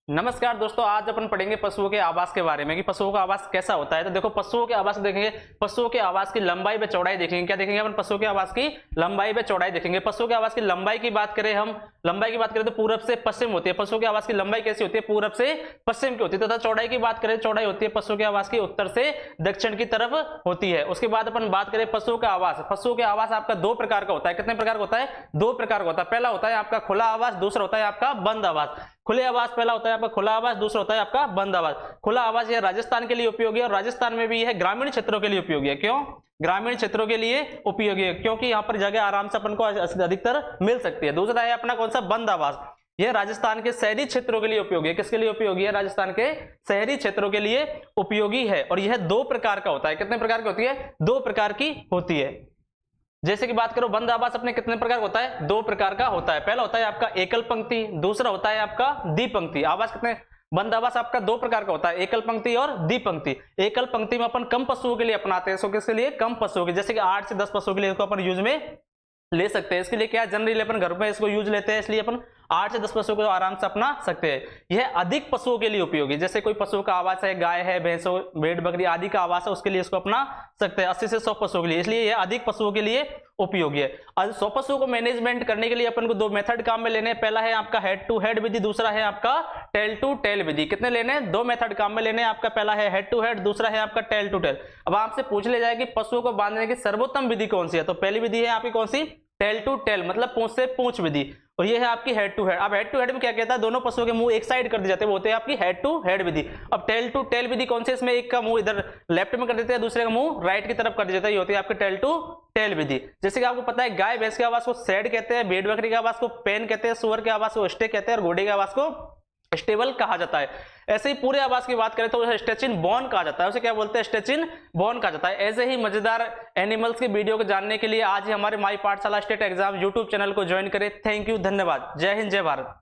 नमस्कार दोस्तों, आज अपन पढ़ेंगे पशुओं के आवास के बारे में कि पशुओं का आवास कैसा होता है। तो देखो, पशुओं के आवास देखेंगे, पशुओं के आवास की लंबाई व चौड़ाई देखेंगे। क्या देखेंगे अपन? पशुओं के आवास की लंबाई व चौड़ाई देखेंगे। पशुओं के आवास की लंबाई की बात करें, हम लंबाई की बात करें तो पूरब से पश्चिम होती है। पशुओं के आवास की लंबाई कैसी होती है? पूरब से पश्चिम की होती है। तथा चौड़ाई की बात करें, चौड़ाई होती है पशुओं के आवास की उत्तर से दक्षिण की तरफ होती है। उसके बाद अपन बात करें पशुओं का आवास। पशुओं के आवास आपका दो प्रकार का होता है। कितने प्रकार का होता है? दो प्रकार का होता है। पहला होता है आपका खुला आवास, दूसरा होता है आपका बंद आवास। खुले आवास पहला होता है आपका खुला आवास, दूसरा होता है आपका बंद आवास। खुला आवास यह राजस्थान के लिए उपयोगी है और राजस्थान में भी यह ग्रामीण क्षेत्रों के लिए उपयोगी है। क्यों ग्रामीण क्षेत्रों के लिए उपयोगी है? क्योंकि यहाँ पर जगह आराम से अपन को अधिकतर मिल सकती है। दूसरा है अपना कौन सा? बंद आवास। यह राजस्थान के शहरी क्षेत्रों के लिए उपयोगी है। किसके लिए उपयोगी है? राजस्थान के शहरी क्षेत्रों के लिए उपयोगी है। और यह दो प्रकार का होता है। कितने प्रकार की होती है? दो प्रकार की होती है। जैसे कि बात करो बंद आवास अपने कितने प्रकार का होता है? दो प्रकार का होता है। पहला होता है आपका एकल पंक्ति, दूसरा होता है आपका द्विपंक्ति आवास। कितने? बंद आवास आपका दो प्रकार का होता है, एकल पंक्ति और द्विपंक्ति। एकल पंक्ति में अपन कम पशुओं के लिए अपनाते हैं। इसको किसके लिए? कम पशुओं के, जैसे कि 8 से 10 पशुओं के लिए इसको अपन यूज में ले सकते हैं। इसके लिए क्या जनरली अपन घर में इसको यूज लेते हैं, इसलिए अपन 8 से 10 पशुओं को आराम से अपना सकते हैं। यह अधिक पशुओं के लिए उपयोगी, जैसे कोई पशुओं का आवास है, गाय है, भैंसों, भेड़ बकरी आदि का आवास है, उसके लिए इसको अपना सकते हैं 80 से 100 पशुओं के लिए। इसलिए यह अधिक पशुओं के लिए उपयोगी है। और 100 पशुओं को मैनेजमेंट करने के लिए अपन को दो मेथड काम में लेने हैं। पहला है आपका हेड टू हेड विधि, दूसरा है आपका टेल टू टेल विधि। कितने लेने हैं? दो मेथड काम में लेने हैं आपका। पहला है हेड टू हेड, दूसरा है आपका टेल टू टेल। अब आपसे पूछ ले जाए कि पशुओं को बांधने की सर्वोत्तम विधि कौन सी है, तो पहली विधि है आपकी कौन सी? टेल टू टेल, मतलब पूंछ से पूंछ विधि। और ये है आपकी हेड टू हेड। अब हेड टू हेड में क्या कहता है? दोनों पशुओं के मुंह एक साइड कर दिए जाते हैं, वो होते हैं आपकी हेड टू हेड विधि। अब टेल टू टेल विधि कौन सी? इसमें एक का मुंह इधर लेफ्ट में कर देते हैं, दूसरे का मुंह राइट की तरफ कर दिया जाता है। ये होती है आपकी टेल टू टेल विधि। जैसे कि आपको पता है, गाय भैंस के आवास को सेड कहते हैं, भेड़ बकरी के आवास को पेन कहते हैं, सुअर के आवास को स्टे कहते हैं और घोड़े के आवास को स्टेबल कहा जाता है। ऐसे ही पूरे आवास की बात करें तो उसे स्टेचिन बोन कहा जाता है। उसे क्या बोलते हैं? स्टेचिन बोन कहा जाता है। ऐसे ही मजेदार एनिमल्स की वीडियो को जानने के लिए आज ही हमारे माई पाठशाला स्टेट एग्जाम यूट्यूब चैनल को ज्वाइन करें। थैंक यू, धन्यवाद। जय हिंद, जय भारत।